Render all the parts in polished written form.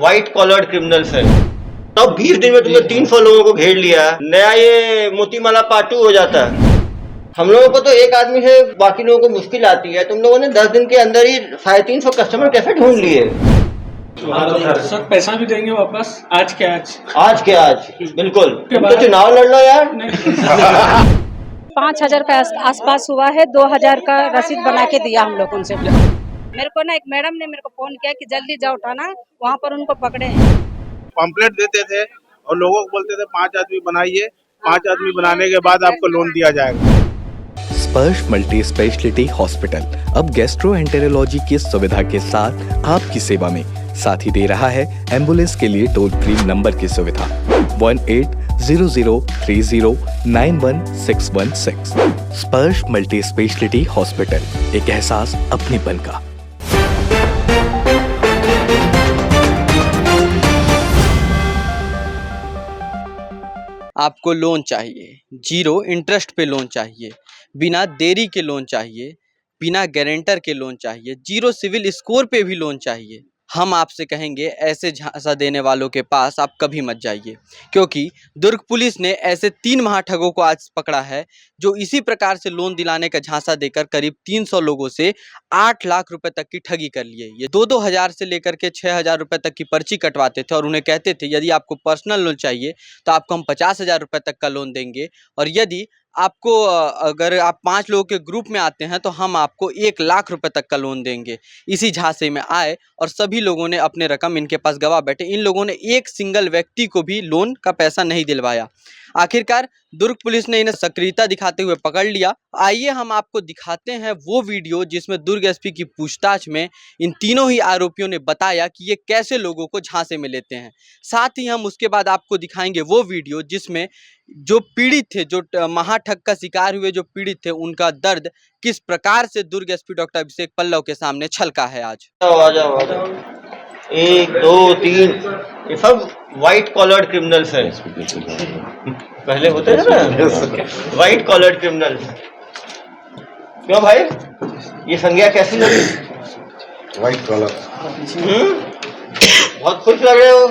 White collared criminals है। तब 20 दिन में तुमने 300 लोगों को घेर लिया। नया ये मोतीमाला पार्ट 2 हो जाता है। हम लोगों को तो एक आदमी से बाकी लोगों को मुश्किल आती है, तुम लोगों ने 10 दिन के अंदर ही 350 कस्टमर कैसे ढूंढ लिए? सर पैसा भी देंगे वापस आज के आज। आज के आज बिल्कुल। तुम तो चुनाव लड़ लो यार। 5,000 के आसपास हुआ है। 2,000 का रसीद बना के दिया हम लोगों से। मेरे को ना एक मैडम ने मेरे को फोन किया कि जल्दी जाओ उठाना, वहाँ पर उनको पकड़े हैं। पम्पलेट देते थे और लोगों को बोलते थे 5 आदमी बनाइए, 5 आदमी बनाने के बाद आपको लोन दिया जाएगा। स्पर्श मल्टी स्पेशलिटी हॉस्पिटल अब गैस्ट्रोएंटेरोलॉजी की सुविधा के साथ आपकी सेवा में, साथ ही दे रहा है एम्बुलेंस के लिए टोल फ्री नंबर की सुविधा 180030911616। स्पर्श मल्टी स्पेशलिटी हॉस्पिटल, एक एहसास अपनेपन का। आपको लोन चाहिए, 0 इंटरेस्ट पे लोन चाहिए, बिना देरी के लोन चाहिए, बिना गारंटर के लोन चाहिए, 0 सिविल स्कोर पे भी लोन चाहिए, हम आपसे कहेंगे ऐसे झांसा देने वालों के पास आप कभी मत जाइए, क्योंकि दुर्ग पुलिस ने ऐसे 3 महाठगों को आज पकड़ा है जो इसी प्रकार से लोन दिलाने का झांसा देकर करीब 300 लोगों से 8 लाख रुपए तक की ठगी कर लिए। ये 2-2 हज़ार से लेकर के 6,000 रुपए तक की पर्ची कटवाते थे और उन्हें कहते थे यदि आपको पर्सनल लोन चाहिए तो आपको हम 50,000 रुपए तक का लोन देंगे, और यदि आपको अगर आप 5 लोगों के ग्रुप में आते हैं तो हम आपको 1 लाख रुपए तक का लोन देंगे। इसी झांसे में आए और सभी लोगों ने अपने रकम इनके पास गवा बैठे। इन लोगों ने एक सिंगल व्यक्ति को भी लोन का पैसा नहीं दिलवाया। आखिरकार दुर्ग पुलिस ने इन्हें सक्रियता दिखाते हुए पकड़ लिया। आइए हम आपको दिखाते हैं वो वीडियो जिसमें दुर्ग एसपी की पूछताछ में इन तीनों ही आरोपियों ने बताया कि ये कैसे लोगों को झांसे में लेते हैं। साथ ही हम उसके बाद आपको दिखाएंगे वो वीडियो जिसमें जो पीड़ित थे, जो महाठग का शिकार हुए जो पीड़ित थे, उनका दर्द किस प्रकार से दुर्ग एसपी डॉक्टर अभिषेक पल्लव के सामने छलका है। आज आ जाओ 1 2 3 ये सब व्हाइट कॉलर्ड क्रिमिनल्स है। पहले होते थे ना व्हाइट कॉलर्ड क्रिमिनल्स। क्यों भाई, ये संज्ञा कैसी लगी? White collar. बहुत खुश लग रहे हो।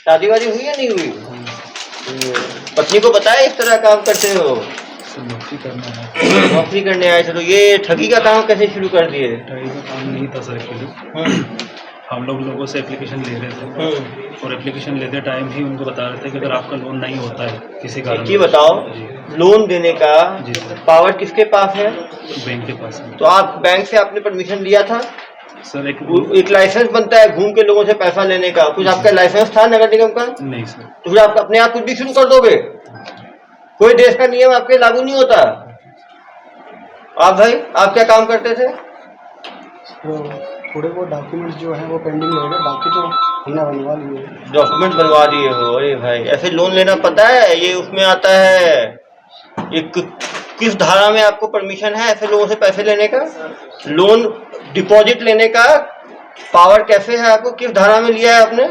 शादी वादी हुई या नहीं हुई? पत्नी को बताया इस तरह काम करते हो? नौकरी करने आए थे। तो ये ठगी का काम कैसे शुरू कर दिए? ठगी का काम नहीं था सर एक्चुअली। हम लोगों से एप्लीकेशन ले रहे थे और एप्लीकेशन लेते टाइम ही उनको बता रहे थे कि अगर आपका लोन नहीं होता है किसी कारण। ये बताओ, लोन देने का पावर किसके पास है? बैंक के पास है। तो आप बैंक से आपने परमिशन लिया था? सर एक लाइसेंस बनता है घूम के लोगों से पैसा लेने का, कुछ आपका लाइसेंस था नगर निगम का? नहीं सर। तो फिर आप अपने आप कुछ भी शुरू कर दोगे? कोई देश का नियम आपके लागू नहीं होता। आप भाई, आप क्या काम करते थे? थोड़े वो डॉक्यूमेंट्स जो है वो पेंडिंग हो गए, बाकी तो महीना बनवा लिए। डॉक्यूमेंट बनवा दिए हो? अरे भाई, ऐसे लोन लेना पता है? ये उसमें आता है, ये किस धारा में आपको परमिशन है ऐसे लोगों से पैसे लेने का? लोन डिपॉजिट लेने का पावर कैसे है आपको? किस धारा में लिया है आपने?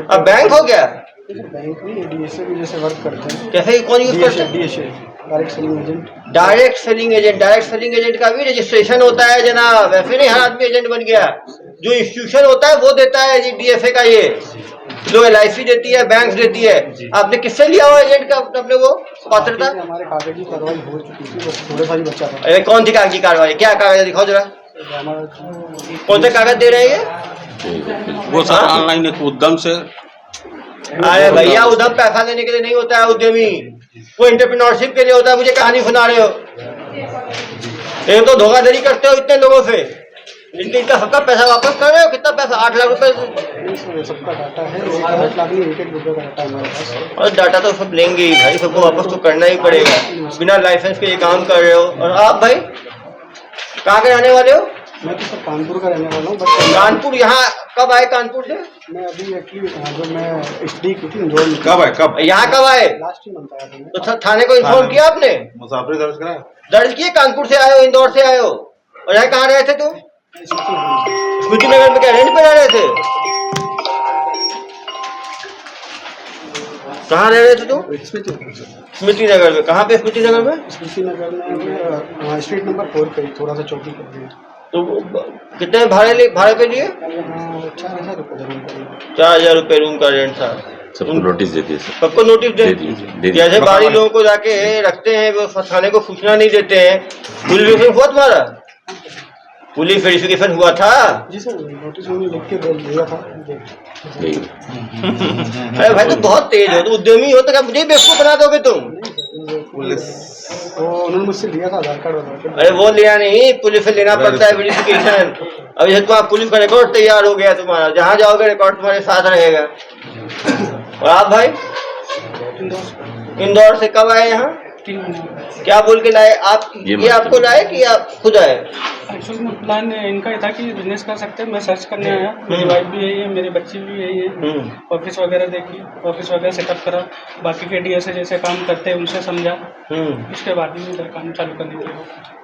अब बैंक हो गया? बैंक भी डीएसए भी जैसे वर्क करते हैं। कैसे, कौन यूज करते हैं? DSA direct selling agent. Direct selling agent. Direct selling agent का भी रजिस्ट्रेशन होता है जनाब, वैसे नहीं हर आदमी एजेंट बन गया। जो इंस्टीट्यूशन होता है वो देता है डीएफए का, ये जो LIC देती है, बैंक देती है। आपने किससे लिया हुआ एजेंट का अपने वो पात्रता? हमारे कागजी कार्रवाई हो चुकी थी, बस थोड़ा सा ही बचा था। अरे कौन सी कागजी कार्रवाई? क्या कागज दिखाओ जरा। कौन से कागज दे रहे हैं ये? वो सर ऑनलाइन एक उद्यम से। अरे भैया, उद्यम पैसा लेने के लिए नहीं होता है उद्यमी, वो एंटरप्रेन्योरशिप के लिए होता है। मुझे कहानी सुना रहे हो? एक तो धोखाधड़ी करते हो इतने लोगों से, इनका सबका पैसा वापस कर रहे हो। कितना पैसा? 8 लाख रुपए। सबका डाटा है, 8 लाख नहीं 1 रुपए का डाटा है हमारे पास। और डाटा तो सब लेंगे ही भाई, सबको वापस तो करना ही पड़ेगा। बिना लाइसेंस के ये काम कर रहे हो। और आप भाई कहाँ के रहने वाले हो? मैं तो सर कानपुर का रहने वाला हूँ। कानपुर? यहाँ कब आए कानपुर से? मैं अभी एक्चुअली जो मैं स्टडी की थी इंदौर में। कब है? कब? यहाँ कब आए? लास्ट ही मंथ आया था। तो थाने को इन्फॉर्म किया आपने? मुसाफिर दर्ज कराया? दर्ज किए? कानपुर से आए हो, इंदौर से आए हो, और यहाँ कहाँ रहे थे तुम? स्मृति नगर में। क्या रेंट पे रह रहे थे? कहाँ रह रहे थे तुम? स्मृति नगर में। कहाँ पे स्मृति नगर में? स्मृति नगर में स्ट्रीट नंबर 4 पे, थोड़ा सा चौकी कर दिया। तो कितने भाड़े पे लिए? 4,000 रुपये रूम का। 4,000 रुपये रूम का रेंट था। सबको नोटिस दे दिए सर। सबको नोटिस दे दिए। जैसे बाहरी लोगों को जाके रखते हैं, वो थाने को सूचना नहीं देते हैं। पुलिस वेरिफिकेशन हुआ तुम्हारा? पुलिस वेरिफिकेशन हुआ था? जी सर, नोटिस उन्होंने लिख के दिया था। अरे भाई, तो बहुत तेज हो, तो उद्यमी हो, तो क्या मुझे बेवकूफ बना दोगे तुम? वो उन्होंने मुझसे लिया था आधार कार्ड वगैरह। अरे वो लिया नहीं, पुलिस से लेना पड़ता है वेरिफिकेशन। अब ये तुम्हारा पुलिस का रिकॉर्ड तैयार हो गया तुम्हारा, जहाँ जाओगे रिकॉर्ड तुम्हारे साथ रहेगा। और आप भाई इंदौर से कब आए यहाँ? 3 महीने। क्या बोल के लाए आप? ये आपको लाए कि आप खुद आए? एक्चुअली में प्लान इनका ही था कि बिजनेस कर सकते हैं। मैं सर्च करने आया, मेरी वाइफ भी यही है, मेरी बच्ची भी यही है। ऑफिस वगैरह देखी, ऑफिस वगैरह सेटअप करा, बाकी के डीएसए जैसे काम करते हैं उनसे समझा, उसके बाद में इधर काम चालू करने के लिए।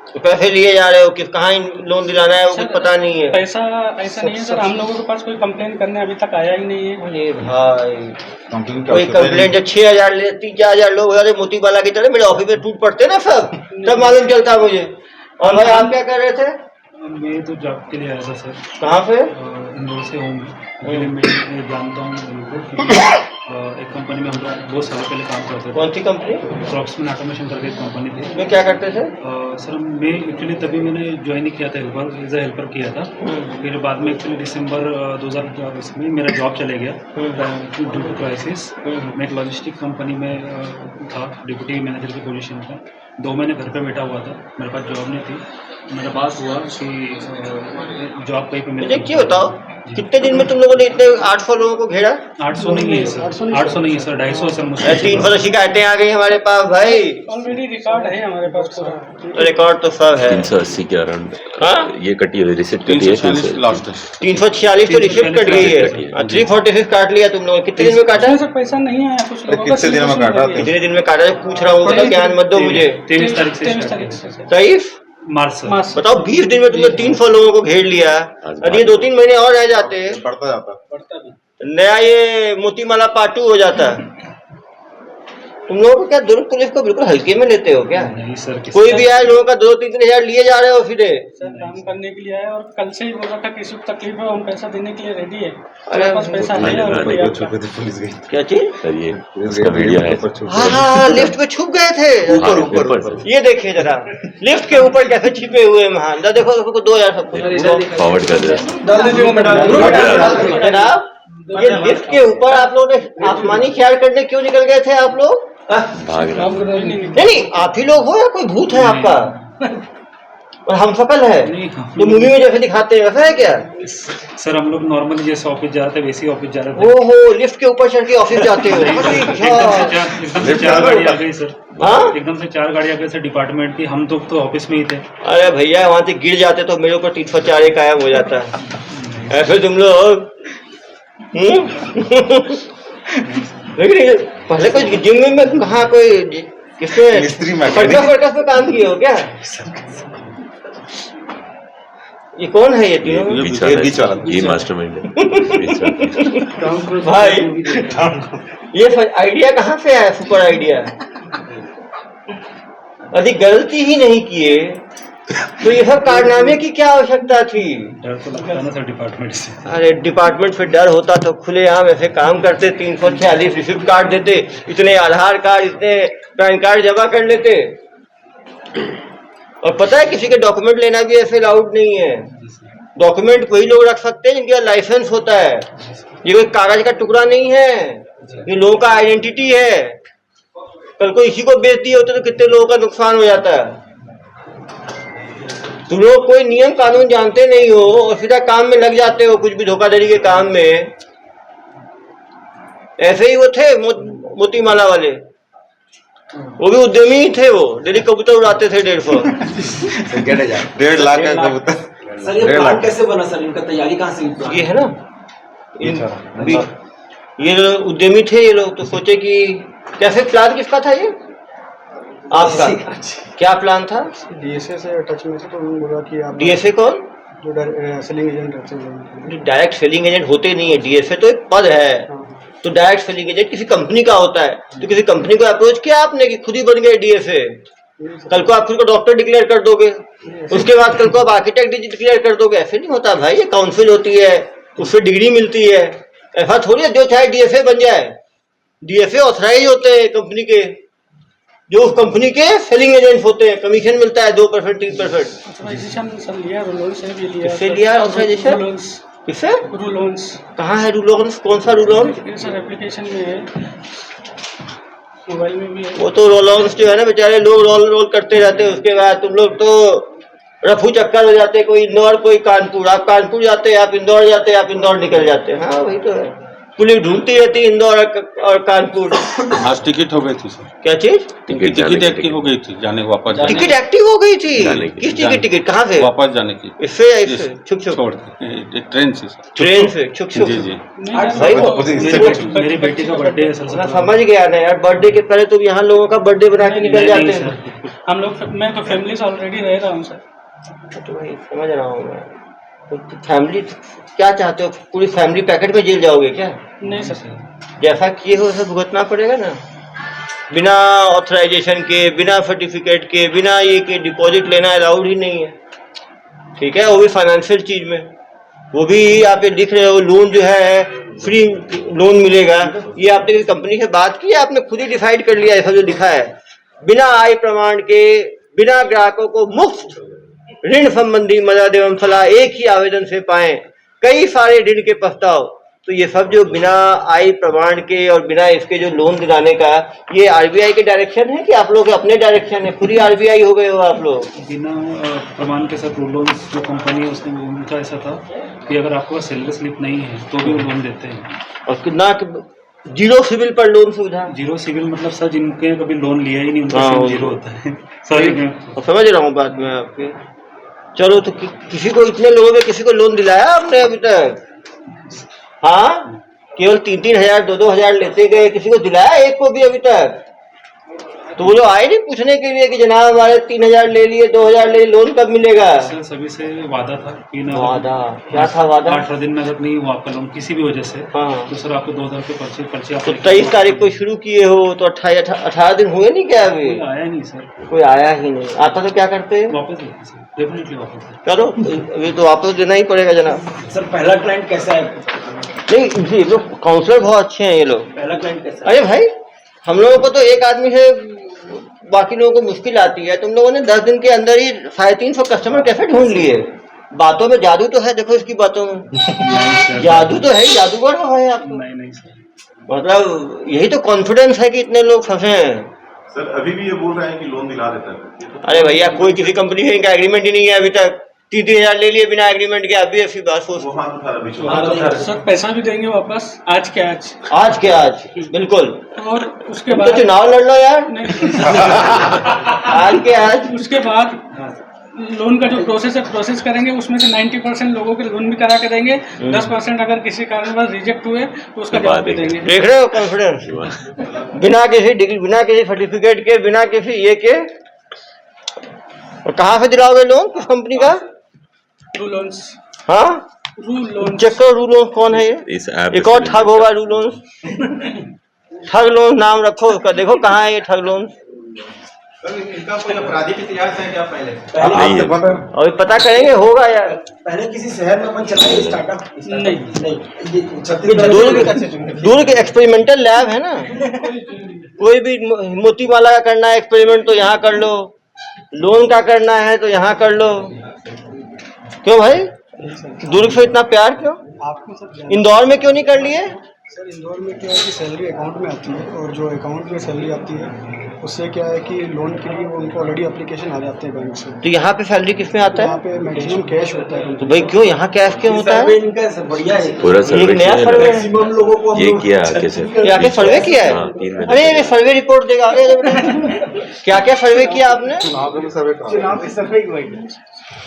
तो पैसे लिए जा रहे हो कि कहाँ लोन दिलाना है वो कुछ पता नहीं है? पैसा ऐसा नहीं है सर, हम लोगों के पास कोई कंप्लेन करने अभी तक आया ही नहीं है। अरे भाई, कोई कंप्लेंट जब 6,000 ले 3-4,000 लोग हो जाते मोती बाला की तरह, मेरे ऑफिस में टूट पड़ते ना सब, तब मालूम चलता मुझे। और भाई आप क्या कर रहे थे? मैं तो जॉब के लिए आया था सर। कहाँ पे? इंदौर से हूँ मैं जानता हूँ उनको, क्योंकि एक कंपनी में हम लोग बहुत सालों पहले काम करते थे। कौन सी कंपनी? क्रॉप्समैन ऑटोमेशन करके एक कंपनी थी। उसमें क्या करते थे? सर मैं एक्चुअली तभी मैंने ज्वाइन नहीं किया था, एज ए हेल्पर किया था। फिर बाद में एक्चुअली दिसंबर 2020 में मेरा जॉब चले गया ड्यू टू क्राइसिस। मैं एक लॉजिस्टिक कंपनी में था, डिप्टी मैनेजर की पोजीशन था। 2 महीने घर पे बैठा हुआ था, मेरे पास जॉब नहीं थी। मेरा बात हुआ कि जॉब कहीं पे मुझे क्यों बताओ, कितने दिन में तुम लोगों ने इतने 800 लोगों को घेरा? 800 नहीं है सर, 800 नहीं है सर, 250 सर मुझे। 300 शिकायतें आ गई हमारे पास भाई। ऑलरेडी रिकॉर्ड है हमारे पास पूरा। रिकॉर्ड तो सब है। 380 के अराउंड हाँ? ये कटी हुई रिसिप्ट कटी है। 346 तो रिसिप्ट कट गई है। 346 काट लिया तुम लोग। कितने दिन में काटा? सर पैसा नहीं आया कुछ लोगों का। कितने दिन में काटा? कितने दिन में काटा? पूछ रहा हूँ, बताओ, ज्ञान मत दो मुझे। 23 तारीख से 23 तारीख से। 23 मार्च सर। बताओ, 20 दिन में तुमने 300 लोगों को घेर लिया। और ये 2-3 महीने और रह जाते, बढ़ता जाता। नया ये मोतीमाला पार्ट 2 हो जाता। तुम लोगों को क्या दुर्ग पुलिस को बिल्कुल हल्के में लेते हो क्या? नहीं सर, कोई भी आए लोगों का 2-3 हजार लिए जा रहे हो सीधे। सर काम करने के लिए आया और कल से ही बोल रहा था किसी को तकलीफ है, हम पैसा देने के लिए रेडी है। अरे हमारे पास पैसा नहीं है। पुलिस गई। क्या चीज? सर ये इसका वीडियो है। हाँ, लिफ्ट पे छुप गए थे ऊपर। ये देखिए जरा, लिफ्ट के ऊपर कैसे छिपे हुए महान। देखो 2,000 सबको फॉरवर्ड कर दे। जनाब, ये लिफ्ट के ऊपर आप लोगों ने आसमानी ख्याल करने क्यों निकल गए थे आप लोग? भाग रहा है। नहीं, आप ही लोग हो या कोई भूत है आपका? और हम सकल है जो मूवी में जैसे दिखाते हैं, वैसा है क्या? सर हम लोग नॉर्मली जैसे ऑफिस जाते हैं वैसे ही ऑफिस जा रहे थे। ओहो, लिफ्ट के ऊपर चढ़ के ऑफिस जाते हो? एकदम से 4 गाड़ी आ गई सर। हाँ? एकदम से 4 गाड़ी आ गई सर डिपार्टमेंट की। हम तो ऑफिस में ही थे। अरे भैया, वहां से गिर जाते तो मेरे ऊपर 304 कायम हो जाता है। ऐसे तुम लोग लेकिन पहले कोई जिम में कहाँ कोई किसने सर्कस पे काम किए हो क्या? ये कौन है ये तीनों? बीच वाला ये मास्टरमाइंड है। भाई ये आइडिया कहाँ से आया? Super idea. यदि गलती ही नहीं किए तो ये सब कारनामे की क्या आवश्यकता थी? डर तो लगता है ना सर डिपार्टमेंट से। अरे डिपार्टमेंट से डर होता तो खुलेआम ऐसे काम करते, 346 रिसिप्ट कार्ड देते, इतने आधार कार्ड, इतने पैन कार्ड जमा कर लेते। और पता है किसी के डॉक्यूमेंट लेना भी ऐसे अलाउड नहीं है। डॉक्यूमेंट वही लोग रख सकते हैं जिनका लाइसेंस होता है। ये कोई कागज का टुकड़ा नहीं है, ये लोगों का आइडेंटिटी है। कल को इसी को बेच दिए होते तो कितने लोगों का नुकसान हो जाता है। तुम लोग कोई नियम कानून जानते नहीं हो और सीधा काम में लग जाते हो, कुछ भी धोखाधड़ी के काम में। ऐसे ही वो थे मोतीमाला वाले, वो भी उद्यमी ही थे। वो डेली कबूतर उड़ाते थे 150 1.5 लाख का कबूतर। सर ये प्लान कैसे बना सर? इनका तैयारी कहाँ से हुई? ये है ना, ये उद्यमी थे ये लोग, तो सोचे कि कैसे। प्लान किसका था ये आपका? क्या प्लान था? डीएसए से टच में थे तो उन्होंने बोला कि आप डीएसए कौन? जो selling agent. Direct selling agent होते नहीं है, डीएसए तो एक पद है। तो डायरेक्ट सेलिंग एजेंट किसी कंपनी का होता है। तो किसी कंपनी को अप्रोच किया आपने कि खुद ही बन गए डीएसए? कल को आप खुद को डॉक्टर डिक्लेयर कर दोगे, उसके बाद कल को आप आर्किटेक्ट डिक्लेयर कर दोगे, ऐसे नहीं होता भाई। ये काउंसिल होती है, उससे डिग्री मिलती है, ऐसा थोड़ी है जो चाहे डीएफए बन जाए। डीएफए ऑथराइज होते हैं कंपनी के, जो उस कंपनी के सेलिंग एजेंट्स होते हैं, कमीशन मिलता है 2% 3%। ऑथराइजेशन सर लिया, रूलोन्स से भी लिया। किससे लिया ऑथराइजेशन? रूलोन्स। किससे? रूलोन्स। कहाँ है रूलोन्स? कौन सा रूलोन्स? सर एप्लीकेशन में है, मोबाइल में भी है। वो तो रोलोन्स जो है ना बेचारे लोग रोल करते रहते हैं, उसके बाद तुम लोग तो रफू चक्कर हो जाते, कोई इंदौर कोई कानपुर। आप कानपुर जाते हैं, आप इंदौर जाते हैं, आप इंदौर निकल जाते हैं। हाँ वही तो है, पुलिस ढूंढती रहती है इंदौर और कानपुर। आज टिकट हो गई थी सर। क्या चीज? टिकट एक्टिव हो गई थी जाने वापस जाने टिकट एक्टिव हो गई थी? किस टिकट? कहाँ से? वापस जाने की। इससे या इससे? छुक छुक छोड़ के ट्रेन से सर। ट्रेन से छुक छुक? जी जी। भाई वो मेरी बेटी का बर्थडे है सर। मैं समझ गया ना यार, बर्थडे के पहले तुम यहाँ लोगों का बर्थडे बना के निकल जाते हैं। हम लोग, मैं तो फैमिली से ऑलरेडी रह रहा हूँ सर। तो भाई समझ रहा हूँ मैं, तो फैमिली क्या चाहते हो? पूरी फैमिली पैकेट में जेल जाओगे क्या? नहीं सर, जैसा किए हो वैसा भुगतना पड़ेगा ना। बिना ऑथराइजेशन के, बिना सर्टिफिकेट के, बिना ये के डिपॉजिट लेना अलाउड ही नहीं है, ठीक है? वो भी फाइनेंशियल चीज में, वो भी आप ये लिख रहे हो लोन जो है फ्री लोन मिलेगा। ये आपने कंपनी से बात की, आपने खुद ही डिसाइड कर लिया ऐसा जो लिखा है? बिना आय प्रमाण के, बिना ग्राहकों को मुफ्त ऋण संबंधी मदद एवं सलाह एक ही आवेदन से पाएं, कई सारे ऋण के प्रस्ताव। तो ये सब जो बिना आय प्रमाण के और बिना इसके जो लोन दिलाने का, ये आरबीआई के डायरेक्शन है कि आप लोग अपने डायरेक्शन है? खुद ही आरबीआई हो गए हो आप लोग? बिना प्रमाण के साथ लोन्स जो कंपनी है उसने, उनका ऐसा था कि अगर आपके पास सैलरी स्लिप नहीं है तो भी वो लोन देते हैं। और कितना जीरो सिविल पर लोन सुविधा? जीरो सिविल मतलब सर जिनके कभी लोन लिया ही नहीं उनका सिविल जीरो होता है। सॉरी, समझ रहा हूँ बात में आपके। चलो तो किसी को, इतने लोगों में किसी को लोन दिलाया आपने अभी तक? हाँ, केवल 3-3 हजार 2-2 हजार लेते गए, किसी को दिलाया एक को भी अभी तक? तो वो लोग आए नहीं पूछने के लिए कि जनाब हमारे 3 हजार ले लिए, 2 हजार ले लिए, लोन कब मिलेगा? सर सभी से वादा था कि वादा क्या था? वादा 18 दिन में अगर नहीं हुआ आपका लोन किसी भी वजह से, हाँ, तो सर आपको 2000 के पर्चे तो 23 तारीख को शुरू किए हो तो 18 दिन हुए नहीं क्या? अभी आया नहीं सर, कोई आया ही नहीं। आता तो क्या करते हैं? वापस लेते सर, डेफिनेटली वापस करो, अभी तो वापस देना ही पड़ेगा जनाब। सर पहला क्लाइंट कैसा है? नहीं, ये लोग काउंसलर बहुत अच्छे हैं ये लोग। पहला क्लाइंट कैसा अरे भाई, हम लोगों को तो एक आदमी से बाकी लोगों को मुश्किल आती है, तुम लोगों ने 10 दिन के अंदर ही 350 कस्टमर कैसे ढूंढ लिए? बातों में जादू तो है, देखो इसकी बातों में जादू तो है, जादूगर हो है आपको। नहीं सर, मतलब यही तो कॉन्फिडेंस है कि इतने लोग फंसे हैं। सर अभी भी ये बोल रहे हैं कि लोन दिला देता है। अरे भैया, कोई किसी कंपनी से इनका एग्रीमेंट ही नहीं है अभी तक। 3-3 हजार ले लिए बिना एग्रीमेंट के, आप भी ऐसी बात सोच। सर पैसा भी देंगे वापस आज के आज। आज के आज बिल्कुल। और उसके तो बाद चुनाव लड़ लो यार। आज के आज। उसके बाद लोन का जो प्रोसेस है, प्रोसेस करेंगे, उसमें से 90% लोगों के लोन भी करा के देंगे। 10% अगर किसी कारणवश रिजेक्ट हुए तो उसका जवाब भी देंगे। देख रहे हो कॉन्फिडेंस? बिना किसी डिग्री, बिना किसी सर्टिफिकेट के, बिना किसी ये के। और कहाँ से दिलाओगे लोन? किस कंपनी का? रू लोन्स। हाँ, रू लोन्स। चेक करो रू लोन्स कौन है ये? एक और ठग होगा रू लोन्स। ठग लोन नाम रखो उसका, देखो कहाँ है ये ठग लोन। इनका कोई आपराधिक इतिहास है क्या? पहले अभी पता करेंगे, होगा यार। पहले किसी शहर में अपन चलाए स्टार्टअप? नहीं, दूर के एक्सपेरिमेंटल लैब है ना। कोई भी मोतीमाला का करना है एक्सपेरिमेंट तो यहाँ कर लो, लोन का करना है तो यहाँ कर लो। क्यों भाई, दुर्ग से इतना प्यार क्यों? आपको इंदौर में क्यों नहीं कर लिए? सर इंदौर में क्या है कि सैलरी अकाउंट में आती है, और जो अकाउंट में सैलरी आती है उससे क्या है कि लोन के लिए वो उनको ऑलरेडी एप्लीकेशन आ जाते हैं बैंक से। तो यहाँ पे सैलरी किस में आता यहाँ है? पे मैक्सिमम कैश होता है। तो भाई क्यों यहाँ कैश क्यों होता है? इनका सर बढ़िया है, पूरा एक नया सर्वे मैक्सिमम लोगों को ये किया कैसे? क्या क्या सर्वे किया है? हाँ, 3 महीने अरे ये सर्वे रिपोर्ट देगा। क्या क्या सर्वे किया आपने?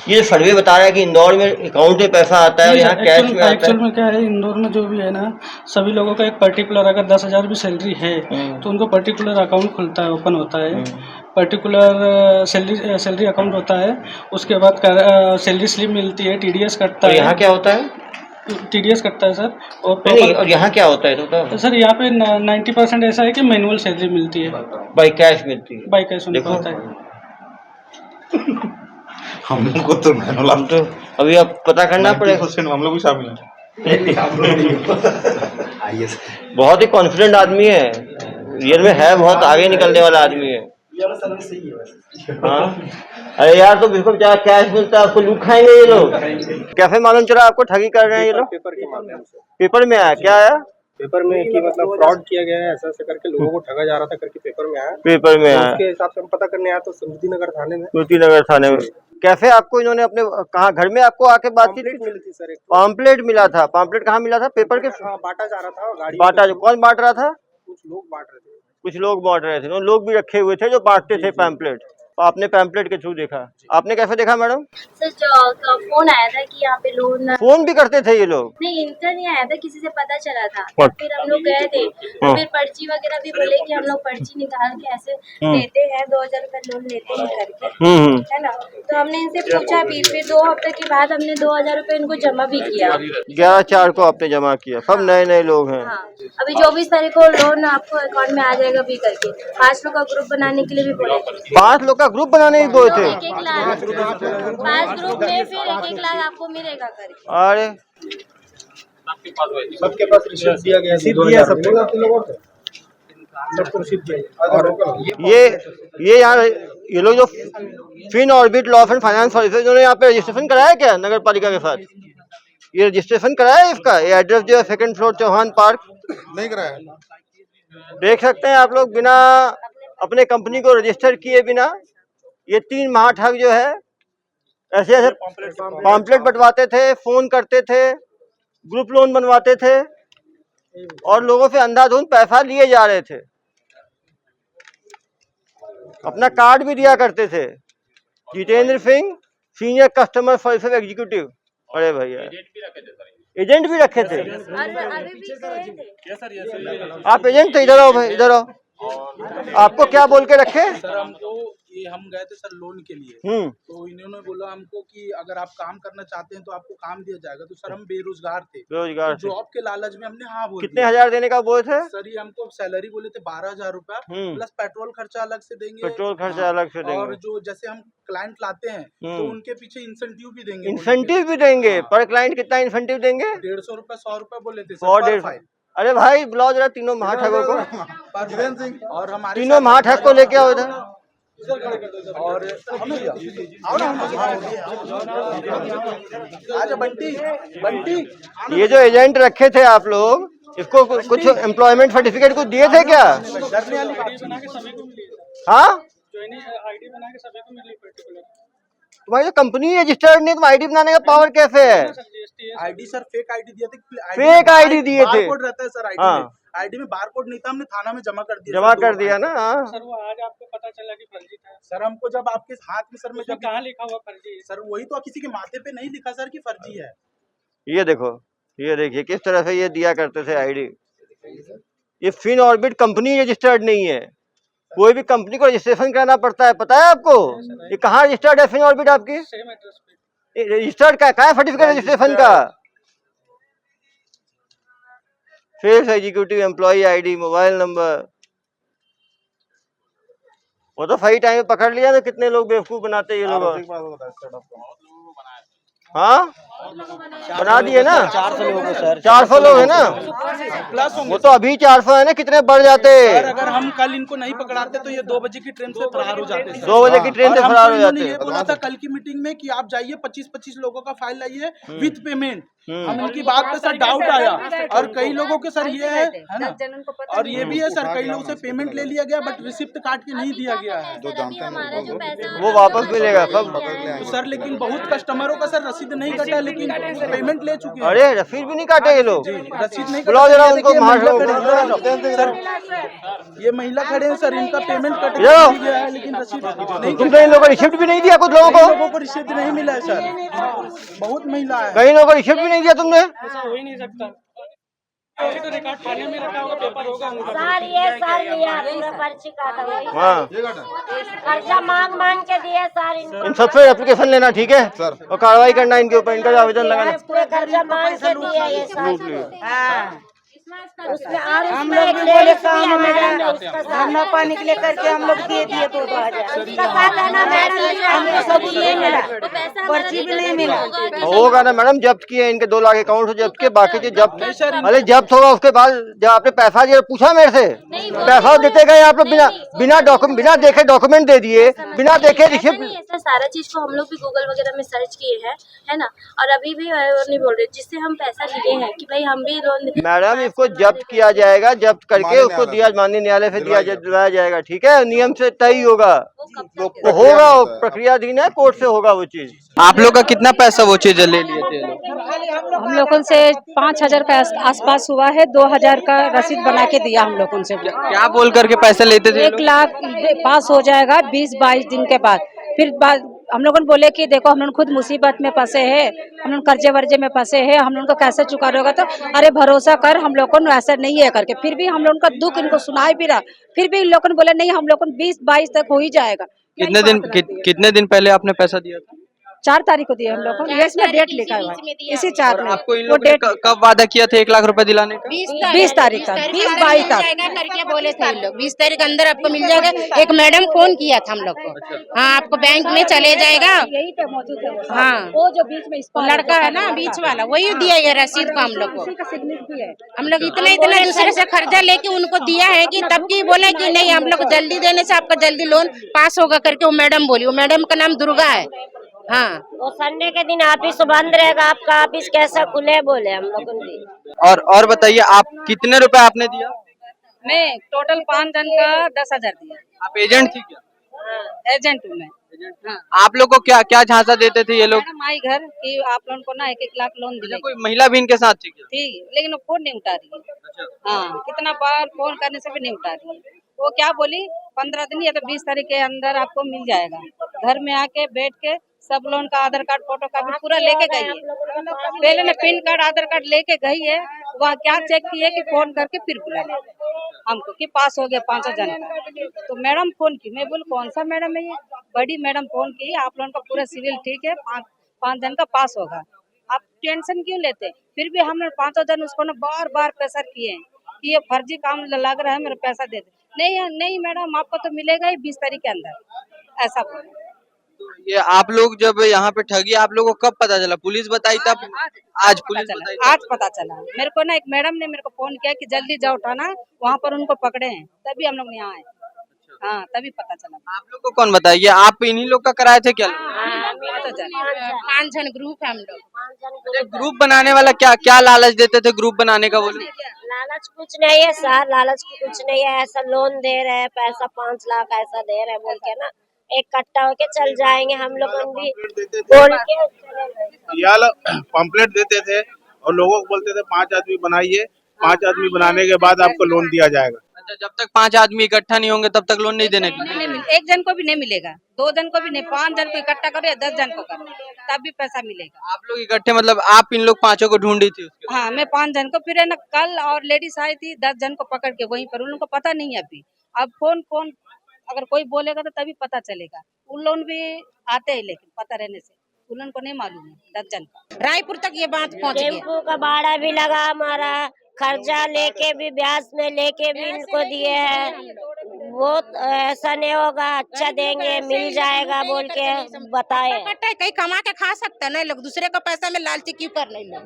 ये सर्वे बता रहा है कि इंदौर में अकाउंट में पैसा आता है और यहाँ कैश में आता है। एक्चुअल में क्या है, इंदौर में जो भी है ना, सभी लोगों का एक पर्टिकुलर, अगर 10,000 भी सैलरी है तो उनको पर्टिकुलर अकाउंट खुलता है, ओपन होता है, पर्टिकुलर सैलरी अकाउंट होता है। उसके बाद सैलरी स्लिप मिलती है, TDS कटता है। यहाँ क्या होता है? TDS कटता है सर। और नहीं, और यहाँ क्या होता है तो सर यहाँ पे 90% ऐसा है कि मैनुअल सैलरी मिलती है, बाई कैश मिलती है। बाई कैश होता है। हम लोग को तो मैनुअल हम तो अभी अब पता करना पड़ेगा। हम लोग भी शामिल हैं। बहुत ही कॉन्फिडेंट आदमी है, रियल में है, बहुत आगे निकलने वाला आदमी है। हाँ अरे यार, तो बिल्कुल क्या कैश मिलता है आपको, लूट खाएंगे ये लोग। कैसे मालूम चला आपको ठगी कर रहे हैं ये लोग? पेपर के माध्यम से। पेपर में आया, क्या आया? पेपर में कि मतलब फ्रॉड किया गया है, ऐसा ऐसा करके लोगों को ठगा जा रहा था करके पेपर में आया। पेपर में तो आया, उसके हिसाब से हम पता करने आया तो समृद्धि नगर थाने में। सूती नगर थाने में। कैसे आपको इन्होंने अपने कहाँ घर में आपको आके बातचीत मिली थी सर, एक पॉम्पलेट मिला था? पॉम्पलेट कहाँ मिला था? पेपर के हाँ बांटा जा रहा था गाड़ी, बांटा, कौन बांट रहा था? कुछ लोग बांट रहे थे। कुछ लोग बांट रहे थे, उन्होंने लोग भी रखे हुए थे जो बांटते थे पैम्पलेट। तो आपने पैम्पलेट के थ्रू देखा, आपने कैसे देखा मैडम? सर जो फोन आया था कि यहाँ पे लोन, फोन भी करते थे ये लोग? नहीं इनका नहीं आया था, किसी से पता चला था। तो फिर हम लोग गए थे, तो फिर पर्ची वगैरह भी बोले कि हम लोग पर्ची निकाल के ऐसे देते हैं, 2000 रुपए लोन लेते हैं करके, है ना। तो हमने इनसे पूछा भी, फिर 2 हफ्ते के बाद हमने 2000 रुपए इनको जमा भी किया। 11/4 को आपने जमा किया, सब नए नए लोग हैं। हाँ, अभी 24 तारीख को लोन आपको अकाउंट में आ जाएगा भी करके। 5 लोग का ग्रुप बनाने के लिए भी बोले थे। 5 लोग का ग्रुप बनाने ही बोले थे? 1-1 लाख 5 ग्रुप में, फिर 1-1 लाख आपको मिलेगा करके। अरे सबके पास रिसीप्ट दिया गया, सबको रिसीप्ट दिया। ये यार, ये लोग जो Fin Orbit law and finance services, इन्होंने यहाँ पे रजिस्ट्रेशन कराया क्या नगर पालिका के साथ? ये रजिस्ट्रेशन कराया है इसका? ये एड्रेस जो है 2nd फ्लोर चौहान पार्क, नहीं कराया। देख सकते हैं आप लोग, बिना अपने कंपनी को रजिस्टर किए बिना ये 3 महाठग जो है ऐसे ऐसे पॉम्पलेट बंटवाते थे, फोन करते थे, ग्रुप लोन बनवाते थे और लोगों से अंधाधुंध पैसा लिए जा रहे थे। अपना कार्ड भी दिया करते थे, Jitendra Singh senior customer service executive. अरे भैया, एजेंट भी रखे थे? आप एजेंट थे? इधर आओ भाई, इधर आओ। आपको क्या बोल के रखे? सर हमको ये, हम गए थे सर लोन के लिए, तो इन्होंने बोला हमको कि अगर आप काम करना चाहते हैं तो आपको काम दिया जाएगा। तो सर हम बेरोजगार थे, बेरोजगार तो जॉब के लालच में हमने हाँ बोल कितने हजार देने का बोले थे? सर ये हमको सैलरी बोले थे 12,000 रुपया, प्लस पेट्रोल खर्चा अलग से देंगे, पेट्रोल खर्चा अलग से देंगे, और जो जैसे हम क्लाइंट लाते हैं तो उनके पीछे इंसेंटिव भी देंगे। इंसेंटिव भी देंगे? पर क्लाइंट कितना इंसेंटिव देंगे? 150 रुपया 100 रुपया बोले थे। 100-150। अरे भाई बुलाओ जरा तीनों महाठगों को, और हमारे तीनों महाठग को लेके आओ इधर। और बंटी, ये जो एजेंट रखे थे आप लोग, इसको कुछ एम्प्लॉयमेंट सर्टिफिकेट कुछ दिए थे क्या? हाँ, तुम्हारी जो कंपनी रजिस्टर्ड नहीं, तुम आईडी बनाने का पावर कैसे है? आईडी सर फेक आईडी दिए थे, फेक आईडी दिए थे? बारकोड रहता है सर आईडी में, आईडी में बारकोड नहीं था, हमने थाना में जमा कर दिया। जमा कर दिया ना? सर वो आज आपको पता चला कि फर्जी था। सर हमको जब आपके हाथ में सर में जब कहाँ लिखा हुआ फर्जी? सर वही तो, किसी के माथे पे नहीं लिखा सर कि फर्जी है। ये देखो, ये देखिए किस तरह से ये दिया करते थे आईडी। ये फिन ऑर्बिट कंपनी रजिस्टर्ड नहीं है, कोई भी कंपनी को रजिस्ट्रेशन कराना पड़ता है, पता है आपको? ये कहाँ रजिस्टर्ड है फिन ऑर्बिट आपकी? रजिस्टर्ड का है सर्टिफिकेट रजिस्ट्रेशन का? Sales executive employ ID, mobile number, वो तो सही टाइम पे पकड़ लिया। तो कितने लोग बेवकूफ बनाते ये लोग। हाँ बना दिए ना, 400 लोग है सर, 400 लोग है ना, प्लस वो तो अभी 400 है ना, कितने बढ़ जाते? अगर हम कल इनको नहीं पकड़ाते तो ये 2 बजे की ट्रेन से फरार हो जाते। 2 बजे की ट्रेन से फरार हो जाते। ये बोला था कल की मीटिंग में कि आप जाइए 25-25 लोगों का फाइल लाइए विद पेमेंट। हम इनकी बात पे सर डाउट आया, और कई लोगों के सर ये है ना, और ये भी है सर कई लोगों से पेमेंट ले लिया गया बट रिसिप्ट काट के नहीं दिया गया है, वो वापस मिलेगा सब। तो सर लेकिन बहुत कस्टमरों का सर रसीद नहीं कटा, लेकिन पेमेंट ले चुके हैं। अरे रसीद भी नहीं काटे ये लोग? रसीद नहीं बुलाओ जरा उनको। सर ये महिला खड़े हैं सर, इनका पेमेंट कट गया है लेकिन रसीद नहीं। तुमने इन लोगों को रिसिप्ट भी नहीं दिया? कुछ लोगों को रिसिप्ट नहीं मिला है सर, बहुत महिला है। कई लोगों को रिसिप्ट भी नहीं दिया तुमने? ऐसा हो ही नहीं सकता, ऐसे तो रिकॉर्ड थाने में रखा होगा, पेपर होगा। सर ये सर लिया पूरा पर्ची काटा हुआ, हाँ खर्चा मांग के दिए सर इनको। इन सबसे एप्लीकेशन लेना, ठीक है सर, और कार्रवाई करना इनके ऊपर, इनका आवेदन लगाना। पूरे खर्चा मांग के दिए ये सर। उसमें और हम उसमें लोग एक भी बोले लेडीज काम भी है हमें मैडम ने उसका साथ धरना पाने के लिए करके हम लोग दे दिए तो 2000 उसका साथ है ना मैडम जी, हमको सबूत नहीं मिला, वो पैसा हमारा पर्ची भी नहीं मिला। होगा ना मैडम, जब्त किए इनके 2 लाख अकाउंट जब्त किए, बाकी चीज जब्त, अरे जब्त होगा उसके बाद जब आपने पैसा दिया पूछा मेरे से, पैसा देते गए आप लोग बिना देखे डॉक्यूमेंट दे दिए, बिना देखे रिसिप्ट। ऐसा सारा चीज को हम लोग भी गूगल वगैरह में सर्च किए हैं, है ना, और अभी भी नहीं बोल रहे जिससे हम पैसा लिए हैं कि भाई हम भी लोन। मैडम इसको जब्त किया जाएगा, जब्त करके उसको दिया माननीय न्यायालय से दिलाया जाएगा, ठीक है, नियम से तय होगा, तो होगा, प्रक्रियाधीन है, कोर्ट से होगा वो चीज। आप लोग का कितना पैसा वो चीज ले लिए थे ये लोग? हम लोगों से 5000 का आसपास हुआ है, 2000 का रसीद बना के दिया हम लोगों से। क्या बोल करके पैसे लेते थे ये 1 लोग? लाख पास हो जाएगा 20-22 दिन के बाद। फिर हम लोगों ने बोले कि देखो हम लोग खुद मुसीबत में फंसे हैं, हम लोग कर्जे वर्जे में फंसे हैं, हम लोगों को कैसे चुका होगा, तो अरे भरोसा कर, हम लोग को ऐसा नहीं है करके। फिर भी हम लोगों का दुख इनको सुनाई भी रहा, फिर भी इन लोगों ने बोले नहीं हम लोग को 20-22 तक हो ही जाएगा। कितने दिन पहले आपने पैसा दिया था? 4 तारीख को दिया हम लोग को, इसमें डेट लिखा हुआ है, इसी 4 में। आपको इन वो लोगों ने डेट कब वादा किया था 1 लाख रुपए दिलाने का? 20 तारीख तक, 20-22 तक करके बोले थे लोग 20 तारीख अंदर आपको मिल जाएगा। एक मैडम फोन किया था हम लोग को, हाँ आपको बैंक में चले जाएगा, यही पे मौजूद है वो। हाँ वो जो बीच में इसको लड़का है ना बीच वाला, वही दिया ये रसीद को हम लोग को। उसी का सिग्नेचर भी है। हम लोग इतना दूसरे से कर्जा लेके उनको दिया है कि तब की बोले कि नहीं हम लोग जल्दी देने से आपका जल्दी लोन पास होगा करके वो मैडम बोली। वो मैडम का नाम दुर्गा है। हाँ वो संडे के दिन ऑफिस बंद रहेगा, आपका ऑफिस कैसा खुले बोले हम लोगों ने। और बताइए आप कितने रुपए आपने दिया? मैं टोटल 5 जन का 10,000 दिया। आप एजेंट थी क्या? एजेंट हूँ मैं। हाँ। आप लोग को क्या क्या झांसा देते थे ये लोग? मैडम आई घर कि आप लोगों को ना 1-1 लाख लोन दिया। कोई महिला भी इनके साथ थी क्या? ठीक, लेकिन वो फोन नहीं उठा रही है। हाँ, कितना बार फोन करने से भी नहीं उठा रही है। वो क्या बोली 15 दिन या तो 20 तारीख के अंदर आपको मिल जाएगा। घर में आके बैठ के सब लोगों का आधार कार्ड फोटो कॉपी पूरा लेके गई है। पहले ने पैन कार्ड आधार कार्ड लेके गई है, वहाँ क्या चेक किए कि फोन करके फिर बुला हमको कि पास हो गया 5 जन का। तो मैडम फोन की, मैं बोल कौन सा मैडम है ये? बड़ी मैडम फोन की, आप लोगों का पूरा सिविल ठीक है, 5 जन का पास होगा, आप टेंशन क्यों लेते? फिर भी हमने 5 जन उसको ना बार बार प्रेशर किए कि ये फर्जी काम लग रहा है, मेरा पैसा दे दे। नहीं मैडम आपको तो मिलेगा ही 20 तारीख के अंदर, ऐसा बोला। ये आप लोग जब यहाँ पे ठगी आप लोगों को कब पता चला? पुलिस बताई तब? आज पुलिस बताई? आज पता चला मेरे को ना, एक मैडम ने मेरे को फोन किया कि जल्दी जाओ उठाना, वहाँ पर उनको पकड़े हैं, तभी हम लोग यहाँ आए। हाँ तभी पता चला। आप लोग को कौन बताइए? आप इन्हीं लोग का कराए थे क्या? 5 जन ग्रुप है हम लोग। ग्रुप बनाने वाला क्या क्या लालच देते थे ग्रुप बनाने का? बोलो। लालच कुछ नहीं है सर, लालच कुछ नहीं है, ऐसा लोन दे रहे हैं, पैसा 5 लाख ऐसा दे रहे हैं बोल के ना, इकट्ठा होके चल जाएंगे हम लोग भी बोल के। पंपलेट देते थे और लोगों को बोलते थे 5 आदमी बनाइए, 5 आदमी बनाने के बाद आपको लोन दिया जाएगा। अच्छा, जब तक 5 आदमी इकट्ठा नहीं होंगे तब तक लोन नहीं देने का? एक जन को भी नहीं मिलेगा, 2 जन को भी नहीं, 5 जन को इकट्ठा करो या 10 जन को करो तब भी पैसा मिलेगा। आप लोग इकट्ठे मतलब आप इन लोग 5 को ढूंढी थी उसके? हाँ मैं 5 जन को, फिर है ना कल और लेडीज आई थी 10 जन को पकड़ के वहीं पर, उन लोगों को पता नहीं है अभी। अब कौन अगर कोई बोलेगा तो तभी पता चलेगा। उन लोग भी आते हैं लेकिन पता रहने से उन लोगों को नहीं मालूम है 10 जन का। रायपुर तक ये बात पहुँच गई। टेम्पू का भाड़ा भी लगा हमारा, खर्चा लेके भी ब्याज में लेके भी इनको दिए हैं। वो ऐसा नहीं होगा, अच्छा देंगे मिल जाएगा बोल के बताए। कहीं कमा के खा सकता है ना लोग, दूसरे का पैसा में लालची क्यों कर रहे लोग?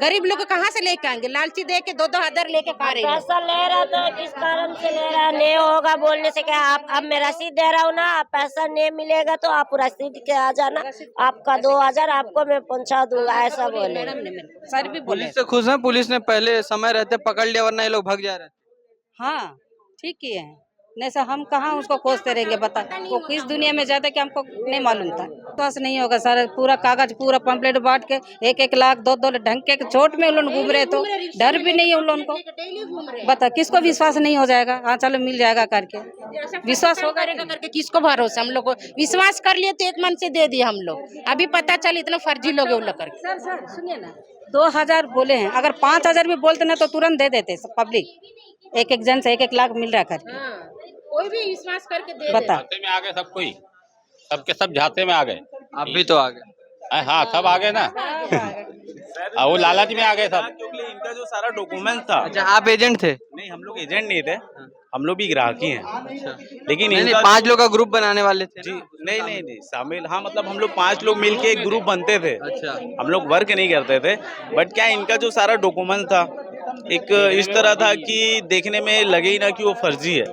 गरीब लोग कहाँ से लेके आएंगे? लालची दे के 2-2 हजार लेके खा रहे हैं। पैसा ले रहा था किस कारण से ले रहा, नहीं होगा बोलने से क्या? आप अब मैं रसीद दे रहा हूँ ना, पैसा नहीं मिलेगा तो आप रसीद के आ जाना, आपका 2000 आपको मैं पहुँचा दूंगा, ऐसा बोले। सर भी बोले। पुलिस से खुश है? पुलिस ने पहले समय रहते पकड़ लिया वरना ये लोग भाग जा रहे थे। हाँ ठीक किए हैं, नहीं सर हम कहाँ उसको खोजते रहेंगे, बता वो किस दुनिया में जाता कि हमको नहीं मालूम था। तो ऐसा नहीं होगा सर, पूरा कागज पूरा पंपलेट बांट के 1-1 लाख 2-2 ढंग के छोट में उन लोग घूम रहे, तो डर भी नहीं है उन लोगों को। बता किसको विश्वास नहीं हो जाएगा? हाँ चलो मिल जाएगा करके विश्वास होगा करके किसको भरोसा? हम लोग को विश्वास कर लिए तो एक मन से दे दिए हम लोग। अभी पता चल इतना फर्जी लोग है उन लोग करके। सर सुनिए ना, 2000 बोले हैं, अगर 5000 भी बोलते ना तो तुरंत दे देते पब्लिक। एक जन से 1-1 लाख मिल रहा करके कोई भी विश्वास करके दे बता। में आ गए सब, कोई सबके सब झांसे में आ गए। आप भी तो आ गए। हाँ सब आ गए ना, वो लालच में आ गए सब। क्योंकि इनका जो सारा डॉक्यूमेंट था। अच्छा, आप एजेंट थे? नहीं, हम लोग एजेंट नहीं थे, हम लोग भी ग्राहक ही हैं। अच्छा, लेकिन नहीं, इनका 5 लोग का ग्रुप बनाने वाले थे जी ना? नहीं शामिल, हाँ मतलब हम लोग 5 लोग मिलके एक ग्रुप बनते थे। अच्छा, हम लोग वर्क नहीं करते थे, बट क्या इनका जो सारा डॉक्यूमेंट था एक इस तरह था कि देखने में लगे ही ना कि वो फर्जी है।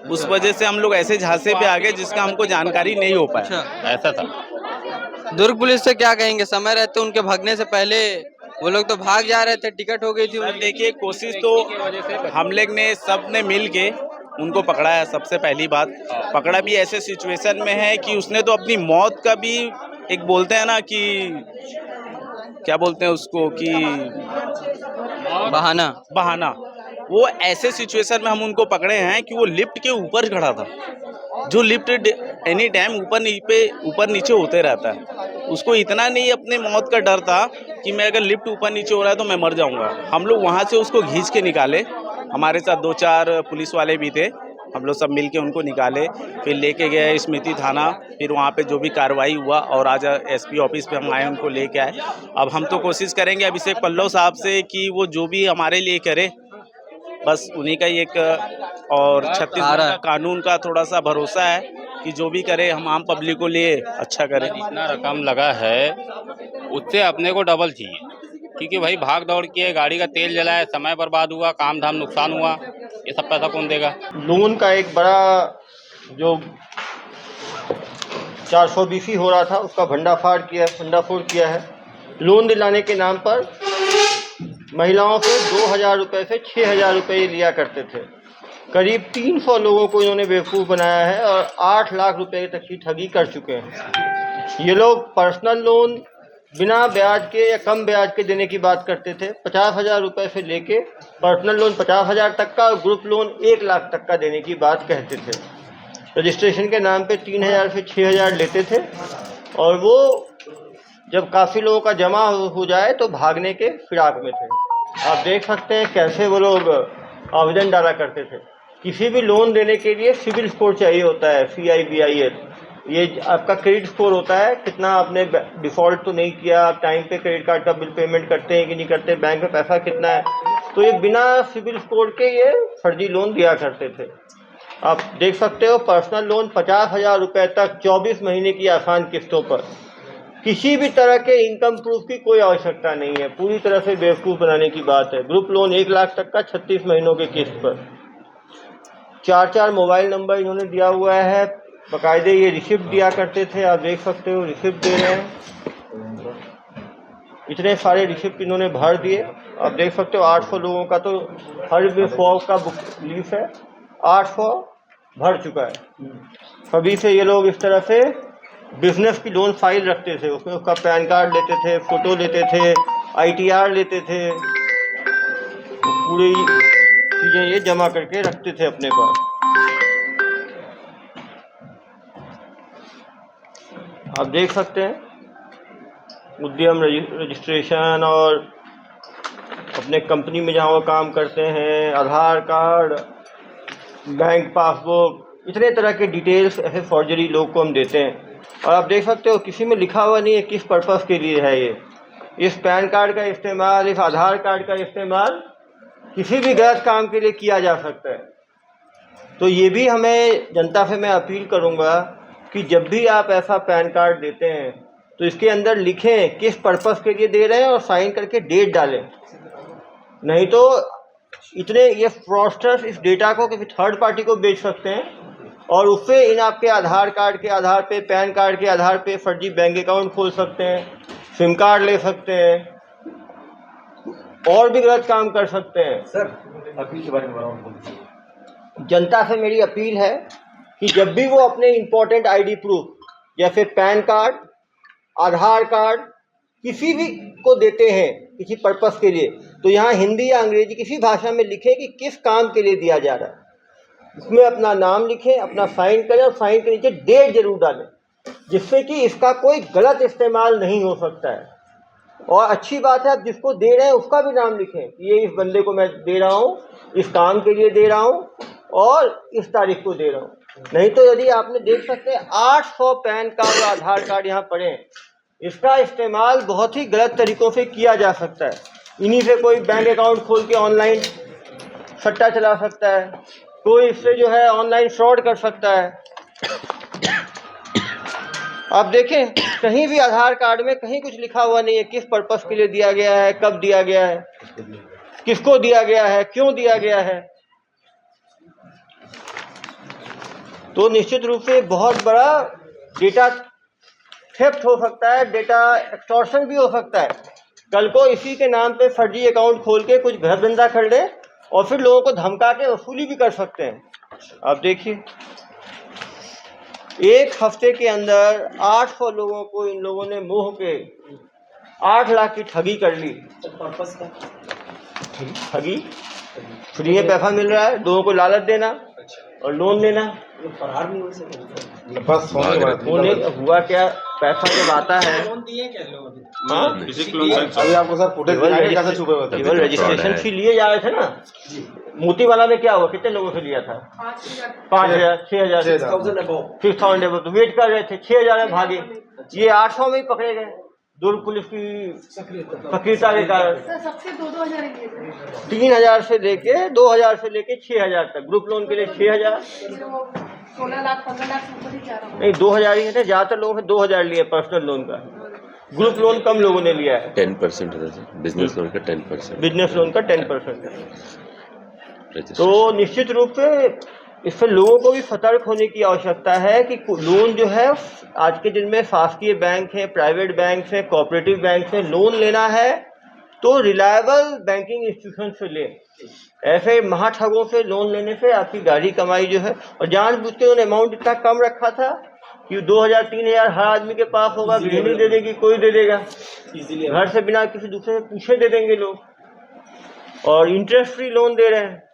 उस वजह से हम लोग ऐसे झांसे पे आ गए जिसका हमको जानकारी नहीं हो पाया। ऐसा था। दुर्ग पुलिस से क्या कहेंगे? समय रहते उनके भागने से पहले वो लोग तो भाग जा रहे थे, टिकट हो गई थी। सर देखिए, कोशिश तो हम लोग ने सबने मिल के उनको पकड़ा है। सबसे पहली बात, पकड़ा भी ऐसे सिचुएशन में है कि उसने तो अपनी मौत का भी एक बोलते हैं ना कि क्या बोलते हैं उसको कि बहाना, वो ऐसे सिचुएशन में हम उनको पकड़े हैं कि वो लिफ्ट के ऊपर खड़ा था, जो लिफ्ट एनी टाइम ऊपर नीचे होते रहता है। उसको इतना नहीं अपने मौत का डर था कि मैं अगर लिफ्ट ऊपर नीचे हो रहा है तो मैं मर जाऊंगा। हम लोग वहाँ से उसको खींच के निकाले, हमारे साथ 2-4 पुलिस वाले भी थे, हम लोग सब मिल के उनको निकाले, फिर लेके गए स्मृति थाना, फिर वहाँ पे जो भी कार्रवाई हुआ और आज एसपी ऑफिस पे हम आए, उनको लेके आए। अब हम तो कोशिश करेंगे अभिषेक पल्लव साहब से कि वो जो भी हमारे लिए करे, बस उन्हीं का ही एक और छत्तीसगढ़ का कानून का थोड़ा सा भरोसा है कि जो भी करे हम आम पब्लिक को लिए अच्छा करें। जितना रकम लगा है उससे अपने को डबल चाहिए, क्योंकि भाई भाग दौड़ किए, गाड़ी का तेल जलाया, समय बर्बाद हुआ, काम धाम नुकसान हुआ, ये सब पैसा कौन देगा? लोन का एक बड़ा जो 420 हो रहा था उसका भंडाफोड़ किया है। लोन दिलाने के नाम पर महिलाओं से 2000 रुपये से 6000 रुपये लिया करते थे। करीब 300 लोगों को इन्होंने बेवकूफ़ बनाया है और 8 लाख रुपए तक की ठगी कर चुके हैं। ये लोग पर्सनल लोन बिना ब्याज के या कम ब्याज के देने की बात करते थे। 50,000 रुपये से लेके पर्सनल लोन 50,000 तक का और ग्रुप लोन 1 लाख तक का देने की बात कहते थे। रजिस्ट्रेशन के नाम पे 3000 से 6000 लेते थे और वो जब काफ़ी लोगों का जमा हो जाए तो भागने के फिराक में थे। आप देख सकते हैं कैसे वो लोग आवेदन डाला करते थे। किसी भी लोन देने के लिए सिविल स्कोर चाहिए होता है, CIBIL। ये आपका क्रेडिट स्कोर होता है, कितना आपने डिफ़ॉल्ट तो नहीं किया, आप टाइम पे क्रेडिट कार्ड का बिल पेमेंट करते हैं कि नहीं करते, बैंक में पैसा कितना है। तो ये बिना सिविल स्कोर के ये फर्जी लोन दिया करते थे। आप देख सकते हो पर्सनल लोन 50,000 रुपये तक 24 महीने की आसान किस्तों पर। किसी भी तरह के इनकम प्रूफ की कोई आवश्यकता नहीं है, पूरी तरह से बेवकूफ़ बनाने की बात है। ग्रुप लोन 1 लाख तक का 36 महीनों के किस्त पर। 4 मोबाइल नंबर इन्होंने दिया हुआ है, बाकायदे ये रिसिप्ट दिया करते थे। आप देख सकते हो रिसिप्ट दे रहे हैं, इतने सारे रिसिप्ट इन्होंने भर दिए। आप देख सकते हो 800 लोगों का तो हर 100 का बुक लीफ है, 800 भर चुका है। सभी से ये लोग इस तरह से बिजनेस की लोन फाइल रखते थे, उसमें उसका पैन कार्ड लेते थे, फ़ोटो लेते थे, ITR लेते थे, पूरी चीज़ें ये जमा करके रखते थे अपने पास। आप देख सकते हैं उद्यम रजिस्ट्रेशन और अपने कंपनी में जहाँ वो काम करते हैं, आधार कार्ड, बैंक पासबुक, इतने तरह के डिटेल्स ऐसे फॉर्जरी लोग को हम देते हैं। और आप देख सकते हो किसी में लिखा हुआ नहीं है किस पर्पस के लिए है ये। इस पैन कार्ड का इस्तेमाल, इस आधार कार्ड का इस्तेमाल किसी भी गलत काम के लिए किया जा सकता है। तो ये भी हमें जनता से मैं अपील करूँगा कि जब भी आप ऐसा पैन कार्ड देते हैं तो इसके अंदर लिखें किस पर्पस के लिए दे रहे हैं और साइन करके डेट डालें। नहीं तो इतने ये फ्रॉडस्टर्स इस डेटा को किसी थर्ड पार्टी को बेच सकते हैं और उससे इन आपके आधार कार्ड के आधार पे, पैन कार्ड के आधार पे फर्जी बैंक अकाउंट खोल सकते हैं, सिम कार्ड ले सकते हैं और भी गलत काम कर सकते हैं। सर अपील के बारे में बताओ। जनता से मेरी अपील है कि जब भी वो अपने इम्पोर्टेंट ID प्रूफ जैसे पैन कार्ड, आधार कार्ड किसी भी को देते हैं किसी पर्पस के लिए, तो यहाँ हिंदी या अंग्रेजी किसी भाषा में लिखें कि किस काम के लिए दिया जा रहा है। इसमें अपना नाम लिखें, अपना साइन करें और साइन के नीचे डेट जरूर डालें, जिससे कि इसका कोई गलत इस्तेमाल नहीं हो सकता है। और अच्छी बात है आप जिसको दे रहे हैं उसका भी नाम लिखें, ये इस बंदे को मैं दे रहा हूँ, इस काम के लिए दे रहा हूँ और इस तारीख को दे रहा हूँ। नहीं तो यदि आपने देख सकते हैं 800 पैन कार्ड और आधार कार्ड यहाँ पड़े हैं, इसका इस्तेमाल बहुत ही गलत तरीकों से किया जा सकता है। इन्हीं से कोई बैंक अकाउंट खोल के ऑनलाइन सट्टा चला सकता है, कोई इससे जो है ऑनलाइन फ्रॉड कर सकता है। आप देखें कहीं भी आधार कार्ड में कहीं कुछ लिखा हुआ नहीं है किस पर्पस के लिए दिया गया है, कब दिया गया है, किसको दिया गया है, क्यों दिया गया है। तो निश्चित रूप से बहुत बड़ा डेटा थेफ्ट हो सकता है, डेटा एक्सटॉर्शन भी हो सकता है। कल को इसी के नाम पे फर्जी अकाउंट खोल के कुछ घर धंधा कर ले और फिर लोगों को धमका के वसूली भी कर सकते हैं। आप देखिए एक हफ्ते के अंदर 800 लोगों को इन लोगों ने मोह के 8 लाख की ठगी कर ली। ठगी फ्री में पैसा मिल रहा है, लोगों को लालच देना और लोन लेना। बस होने हुआ क्या, पैसा जब आता है अभी आपको सर फुटेज कैसे छुपे हुए थे? केवल रजिस्ट्रेशन फी लिए जा रहे थे ना। मोती वाला में क्या हुआ, कितने लोगों से लिया था? 5,000 6,000 6,000 तो वेट कर रहे थे, 6,000 में भागे। ये 800 में ही पकड़े गए दुर्ग पुलिस की सक्रियता के कारण। 3,000 से लेके 2,000 से लेके 6,000 तक ग्रुप लोन के लिए 6,000 16 लाख 15 लाख नहीं 2,000 ही थे। ज्यादातर लोगों से 2,000 लिए पर्सनल लोन का। ग्रुप लोन कम लोगों ने लिया है। 10% है सर, बिजनेस लोन का 10%। बिजनेस लोन का 10% है। तो निश्चित रूप से इससे लोगों को भी सतर्क होने की आवश्यकता है कि लोन जो है आज के दिन में शासकीय बैंक है, प्राइवेट बैंक है, कोऑपरेटिव बैंक से लोन लेना है तो रिलायबल बैंकिंग इंस्टीट्यूशन से ले। ऐसे महाठगों से लोन लेने से आपकी गाढ़ी कमाई जो है, और जानबूझ के उन्होंने अमाउंट इतना कम रखा था कि 2,000 3,000 हर आदमी के पास होगा, गृहिणी दे देगी, कोई दे देगा, घर से बिना किसी दूसरे से पूछे दे देंगे लोग, और इंटरेस्ट फ्री लोन दे रहे हैं।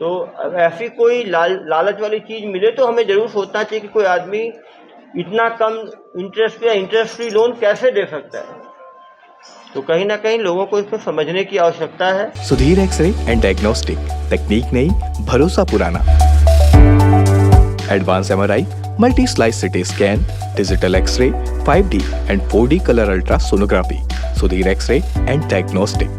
तो ऐसी कोई लालच वाली चीज मिले तो हमें जरूर सोचना चाहिए कि कोई आदमी इतना कम इंटरेस्ट या इंटरेस्ट फ्री लोन कैसे दे सकता है। तो कहीं ना कहीं लोगों को इसको समझने की आवश्यकता है। सुधीर एक्सरे एंड डायग्नोस्टिक, तकनीक नई, भरोसा पुराना। Advance MRI, multi slice CT scan, digital X-ray, 5D and 4D colour ultrasonography. Sudhir X-ray and diagnostic.